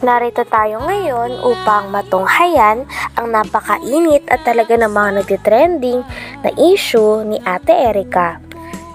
Narito tayo ngayon upang matunghayan ang napakainit at talaga namang nagtitrending na issue ni Ate Erica.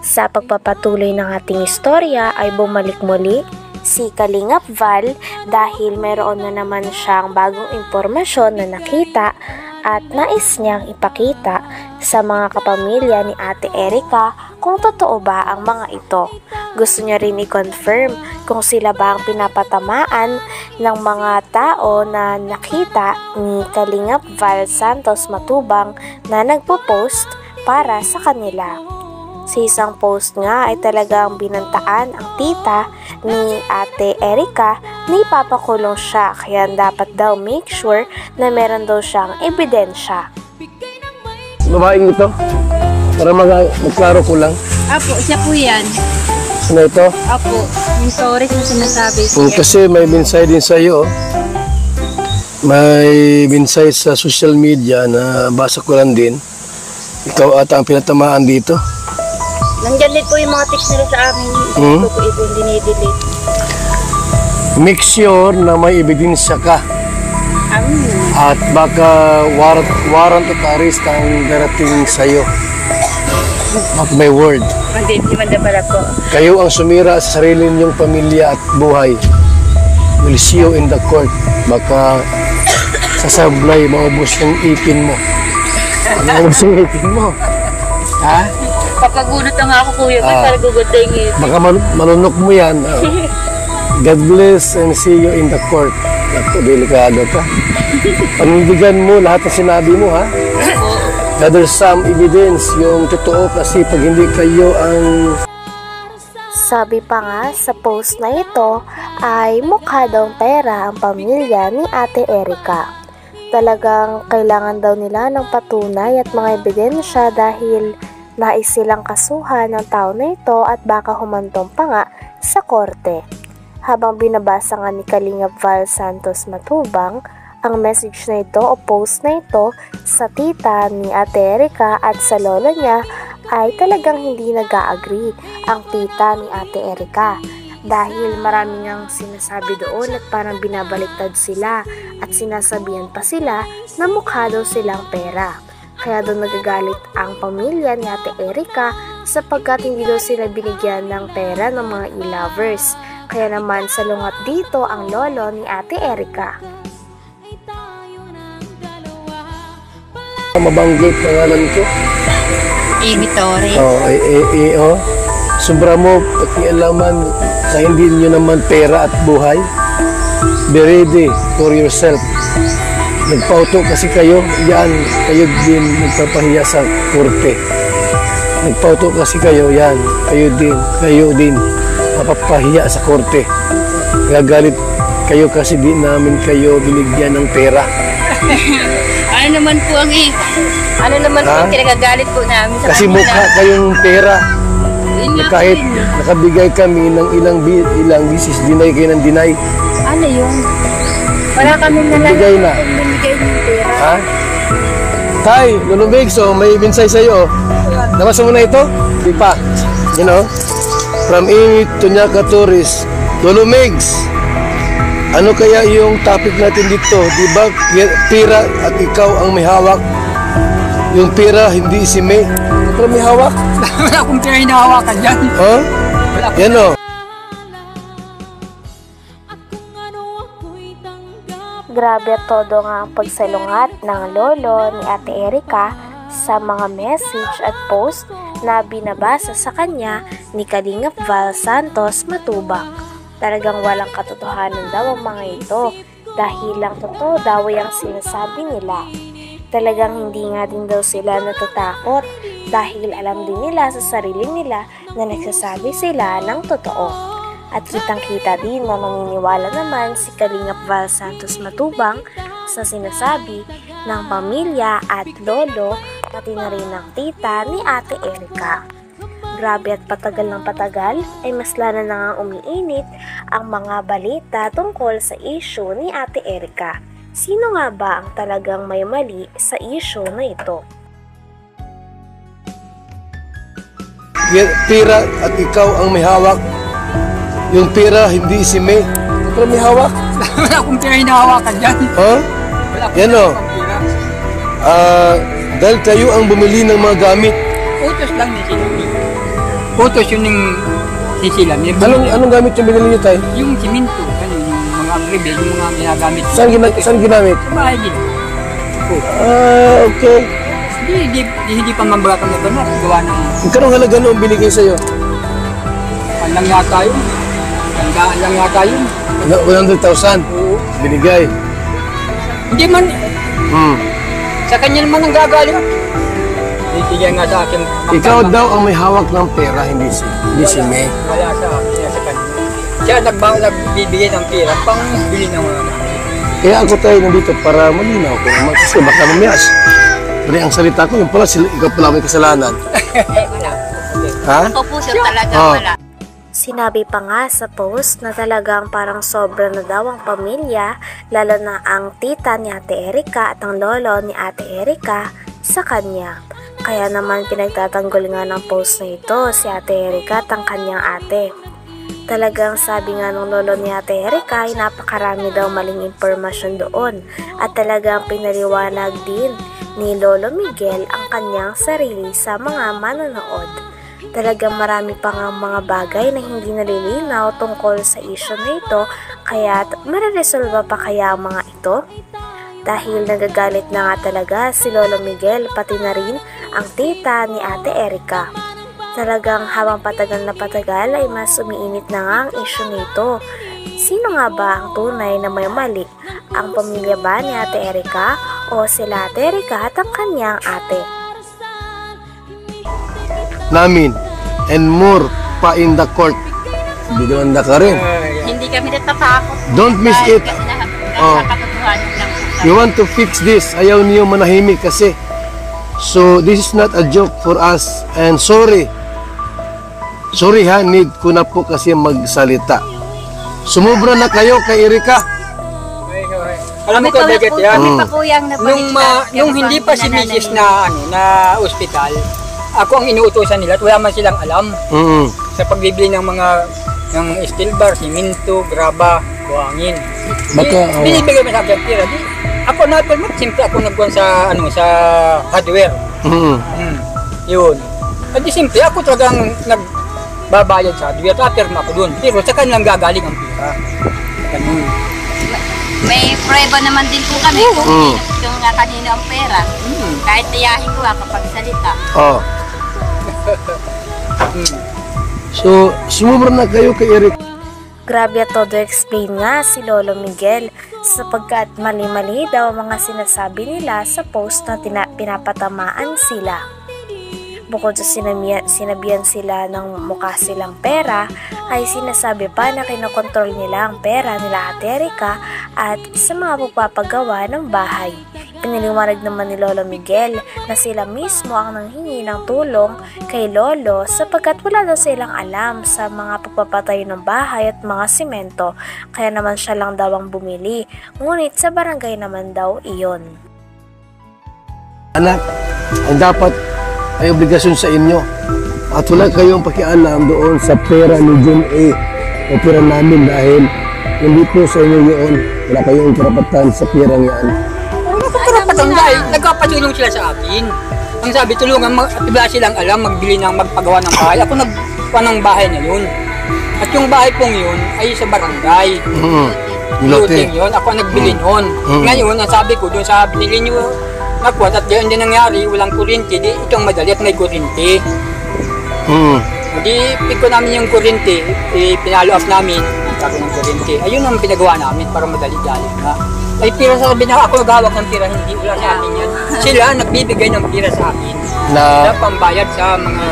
Sa pagpapatuloy ng ating istorya ay bumalik muli si Kalingap Val dahil mayroon na naman siyang bagong impormasyon na nakita at nais niyang ipakita sa mga kapamilya ni Ate Erica kung totoo ba ang mga ito. Gusto niya rin i-confirm kung sila ba ang pinapatamaan ng mga tao na nakita ni Kalingap Val Santos Matubang na nagpo-post para sa kanila. Sa isang post nga ay talagang binantaan ang tita ni Ate Erica na ipapakulong siya kaya dapat daw make sure na meron daw siyang ebidensya. Babaeng ito? Para magklaro ko lang. Apo, siya po yan. Ano ito? Apo, yung stories na sinasabi. Kasi may minsay din sa iyo. May minsay sa social media na basa ko lang din. Ikaw ata ang pinatamaan dito. Nandyan din po yung mga text nila sa amin. Ito po ito yung dinidelete. Make sure na may ebidensya ka. At baka warrant of arrest ang darating sa iyo. At my word. Hindi manda pala po. Kayo ang sumira sa sarili niyong pamilya at buhay. We'll see you in the court. Baka sasablay, maubos yung ipin mo. Maubos yung ipin mo. Ha? Papagunot na nga ako kuya, para gugutengin. Baka malunok mo yan. God bless and see you in the court. Naku, delikado ka. Panindigan mo lahat ng sinabi mo, ha? Gather some evidence, yung totoo kasi pag hindi kayo ang... Sabi pa nga sa post na ito ay mukha daw pera ang pamilya ni Ate Erica. Talagang kailangan daw nila ng patunay at mga ebidensya dahil nais silang kasuhan ng tao na ito at baka humantong pa nga sa korte. Habang binabasa nga ni Kalingap Val Santos Matubang ang message na ito o post na ito sa tita ni Ate Erica at sa lolo niya ay talagang hindi nag-a-agree ang tita ni Ate Erica dahil maraming ang sinasabi doon at parang binabaliktad sila at sinasabihan pa sila na mukha daw silang pera. Kaya doon nagagalit ang pamilya ni Ate Erica sapagkat hindi daw sila binigyan ng pera ng mga e-lovers. Kaya naman salungat dito ang lolo ni Ate Erica. Mabanggit pangalan ko. Amy Torres. Sobra mo pakialaman sa hindi nyo naman pera at buhay. Be ready for yourself. Nagpauto kasi kayo, yan, kayo din nagpapahiya sa korte. Nagpauto kasi kayo, yan, kayo din mapapahiya sa korte. Gagalit kayo kasi di namin kayo binigyan ng pera. Ano naman po ang kinagagalit po namin sa kasi mukha kayong pera. Kahit nakabigay kami ng ilang bisis, dinay kayo ng dinay. Ano yun? Wala kami bigay na. Binigay ng pera. Ha? Tay, Lulubig, so may minsay sa'yo. Nabasa mo na ito? Di pa. You know? From Amy Tunyaka Torres, Lulumigs, ano kaya yung topic natin dito? Di ba pera at ikaw ang may hawak? Yung pera hindi si May. Pero may hawak? Wala akong pera hinahawakan dyan. Huh? Yan o. Grabe at todo nga ang pagsalungat ng lolo ni Ate Erica sa mga message at post na binabasa sa kanya ni Kalingap Val Santos Matubang. Talagang walang katotohanan daw ang mga ito dahil lang totoo daw ang sinasabi nila. Talagang hindi nga din daw sila natatakot dahil alam din nila sa sarili nila na nagsasabi sila ng totoo. At kitang-kita din na naniniwala naman si Kalingap Val Santos Matubang sa sinasabi ng pamilya at lolo pati na rin ng tita ni Ate Erica. Grabe at patagal ng patagal ay mas lalo na nga umiinit ang mga balita tungkol sa issue ni Ate Erica. Sino nga ba ang talagang may mali sa issue na ito? Pera at ikaw ang may hawak. Yung pera hindi si May. Pero may hawak. Wala akong pera hinahawakan dyan. Ha? Wala akong Yan o. pera. Dahil kayo ang bumili ng mga gamit. Utos lang ni Silami. Utos yun yung si Silami. Anong gamit yung binili niyo tayo? Yung siminto, ano, yung mga agribil, yung mga ginagamit. Saan ginamit? Sa bahay din. Okay. Hindi pa mambagakam na ganun. Gawa ng Magkano halaga noong binigay sa'yo? panlang yata yun. Tandaan lang yata yun. 100,000 Oo. binigay. Hindi man, Hmm. sa kanya naman ang gagaling. Bigyan nga sa akin. Ikaw daw ang may hawak ng pera, hindi si May. Wala sa akin, sa kanya. Siya nagbibigay ng pera pang bili ng mga gamit. Kaya ako tayo nandito para malinaw ko naman kasi baka mamayas. Pero ang salita ko, yung pala, ikaw pala may kasalanan. Wala. Ha? Ako po sir talaga Oh. wala. Sinabi pa nga sa post na talagang parang sobra na daw ang pamilya, lalo na ang tita ni Ate Erika at ang lolo ni Ate Erika sa kanya. Kaya naman pinagtatanggol nga ng post na ito si Ate Erika at ang kanyang ate. Talagang sabi nga ng lolo ni Ate Erika ay napakarami daw maling impormasyon doon at talagang pinaliwanag din ni Lolo Miguel ang kanyang sarili sa mga manonood. Talagang marami pa nga mga bagay na hindi nalilinaw tungkol sa issue na ito, kaya mareresolba pa kaya ang mga ito? Dahil nagagalit na nga talaga si Lolo Miguel pati na rin ang tita ni Ate Erika. Talagang habang patagal na patagal ay mas umiinit na nga ang issue nito. Sino nga ba ang tunay na may mali? Ang pamilya ba ni Ate Erika o sila Ate Erika at ang kanyang ate? Namin. And more pa in the court. Bidonda ka rin. Hindi kami natatakot. Don't miss Dahil it. Kasi Oh. nakakatotohanan lang po kami. You want to fix this. Ayaw niyo manahimik kasi. So, this is not a joke for us. And sorry. Sorry ha, need ko na po kasi magsalita. Sumubra na kayo kay Erika. Alam mo ko, Beget, yan. Kami pa po yung Nung hindi pa si Mrs. na ospital, ako ang inuutosan nila at wala man silang alam Mm. sa pagbibili ng mga ng steel bar, siminto, graba, buhangin. Baka, Binibigay mo sa akin pera. Ako na simple ako nagkuhan sa sa hardware. Mm. Yun. At di simple ako talagang nagbabayad sa hardware. Tapirma ako doon. Pero sa kanilang gagaling ang pera. Ganun. May prueba naman din po kami kung Mm. yung nga kanino ang pera. Kahit tiyahin ko kapag salita. Oh. So, sumubra na kayo kay Erika. Grabe at todo explain nga si Lolo Miguel sapagkat mali-mali daw ang mga sinasabi nila sa post na pinapatamaan sila. Bukod sa sinabihan sila ng mukha silang pera, ay sinasabi pa na kinokontrol nila ang pera nila Ate Erika at sa mga pagpapagawa ng bahay. Piniliwanag naman ni Lolo Miguel na sila mismo ang nanghingi ng tulong kay Lolo sapagkat wala daw silang alam sa mga pagpapatayo ng bahay at mga simento, kaya naman siya lang daw ang bumili, ngunit sa barangay naman daw iyon. Anak, ang dapat ay obligasyon sa inyo. At wala kayong pakialam doon sa pera ni Jim A. o pera namin dahil hindi po sa inyo yun. Wala kayong karapatan sa pera yan. Karapatan dahil nagkapatulong sila sa akin. Ang sabi, tulungan, wala silang alam, magbili ng magpagawa ng bahay. Ako nagpawa ng bahay na yun. At yung bahay pong yun ay sa barangay. Looting yun, ako ang nagbili nun. Ngayon, ang sabi ko doon sa binili nyo, nakuha at diyan din nangyari, walang kuryente, di itong madali at may kuryente. Di pick ko namin yung kuryente, pinalo up namin, nagkaroon ng kuryente. Ayun ang pinagawa namin para madali-dali na. Ay pira sa sabi na ako naghawak ng pira, hindi wala sa akin yan. Sila nagbibigay ng pira sa akin. Na pambayad sa mga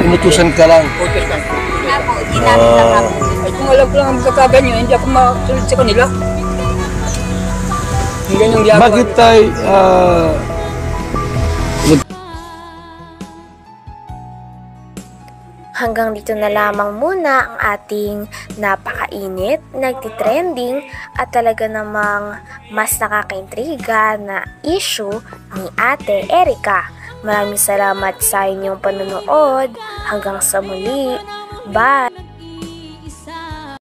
Inutusan ka lang. utos kan. Nga po, ginamit lang ako. Ay kung alam ko lang ang magkakaganyan, hindi ako masunod sa kanila. Yung ginagawa. Bakit tayo Hanggang dito na lamang muna ang ating napakainit, nagtitrending at talaga namang mas nakakaintriga na issue ni Ate Erika. Maraming salamat sa inyong panonood. Hanggang sa muli. Bye!